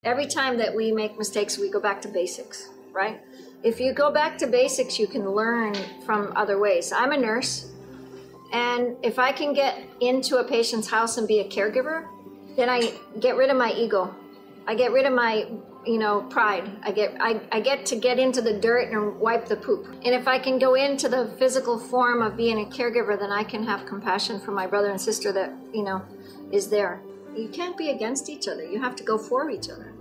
Every time that we make mistakes, we go back to basics, right? If you go back to basics, you can learn from other ways. I'm a nurse, and if I can get into a patient's house and be a caregiver, then I get rid of my ego. I get rid of my, pride. I get to get into the dirt and wipe the poop. And if I can go into the physical form of being a caregiver, then I can have compassion for my brother and sister that, is there. You can't be against each other. You have to go for each other.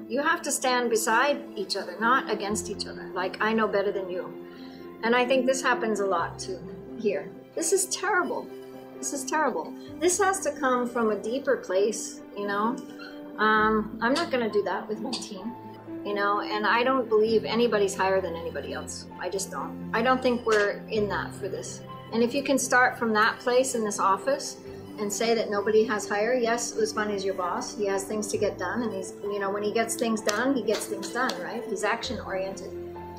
You have to stand beside each other, not against each other. Like, I know better than you. And I think this happens a lot too here. This is terrible. This is terrible. This has to come from a deeper place, I'm not going to do that with my team, and I don't believe anybody's higher than anybody else. I just don't. I don't think we're in that for this. And if you can start from that place in this office and say that nobody has higher, yes, Usman is your boss. He has things to get done, and he's, when he gets things done, he gets things done, right? He's action-oriented.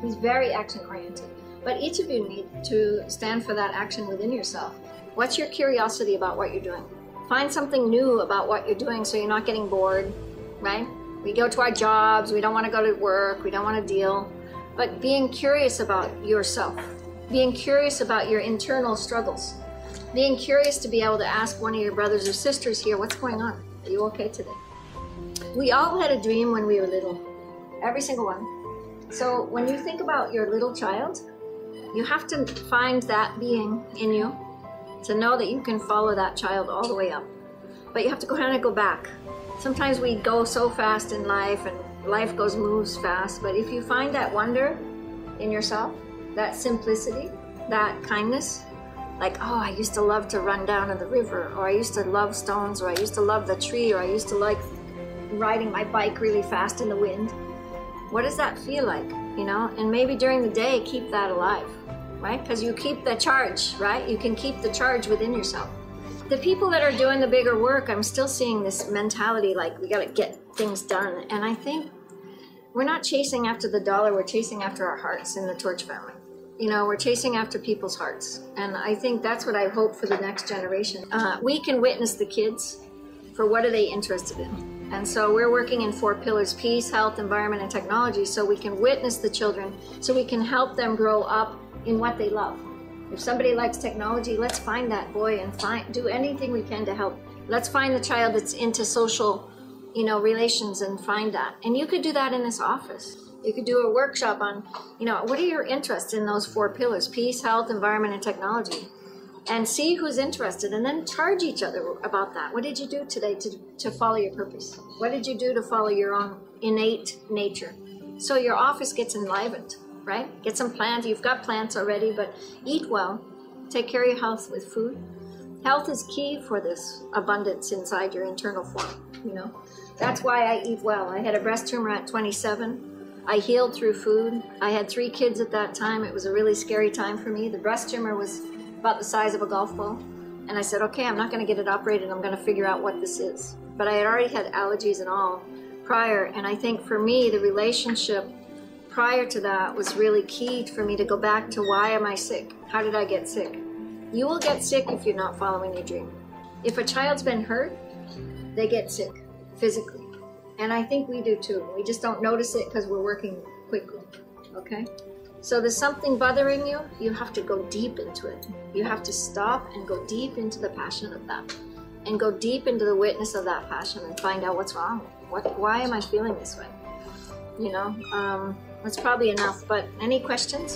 He's very action-oriented. But each of you need to stand for that action within yourself. What's your curiosity about what you're doing? Find something new about what you're doing so you're not getting bored, right? We go to our jobs, we don't want to go to work, we don't want to deal. But being curious about yourself, being curious about your internal struggles, being curious to be able to ask one of your brothers or sisters here, what's going on? Are you okay today? We all had a dream when we were little, every single one. So when you think about your little child, you have to find that being in you to know that you can follow that child all the way up. But you have to kind of go back. Sometimes we go so fast in life and life moves fast, but if you find that wonder in yourself, that simplicity, that kindness, like, oh, I used to love to run down to the river, or I used to love stones, or I used to love the tree, or I used to like riding my bike really fast in the wind. What does that feel like, And maybe during the day, keep that alive. Right? Because you keep the charge, right? You can keep the charge within yourself. The people that are doing the bigger work, I'm still seeing this mentality like we got to get things done. And I think we're not chasing after the dollar, we're chasing after our hearts in the Torch family. We're chasing after people's hearts. And I think that's what I hope for the next generation. We can witness the kids for what are they interested in. And so we're working in 4 pillars: peace, health, environment, and technology, so we can witness the children, so we can help them grow up in what they love. If somebody likes technology, let's find that boy and do anything we can to help. Let's find the child that's into social, relations and find that. And you could do that in this office. You could do a workshop on, what are your interests in those 4 pillars: peace, health, environment, and technology. And see who's interested, and then charge each other about that. What did you do today to follow your purpose? What did you do to follow your own innate nature? So your office gets enlivened. Right? Get some plants. You've got plants already, but eat well. Take care of your health with food. Health is key for this abundance inside your internal form, That's why I eat well. I had a breast tumor at 27. I healed through food. I had 3 kids at that time. It was a really scary time for me. The breast tumor was about the size of a golf ball. And I said, okay, I'm not going to get it operated. I'm going to figure out what this is. But I had already had allergies and all prior. And I think for me, the relationship prior to that was really key for me to go back to why am I sick? How did I get sick? You will get sick if you're not following your dream. If a child's been hurt, they get sick physically. And I think we do too. We just don't notice it because we're working quickly, okay? So there's something bothering you, you have to go deep into it. You have to stop and go deep into the passion of that. And go deep into the witness of that passion and find out what's wrong. Why am I feeling this way? That's probably enough, but any questions?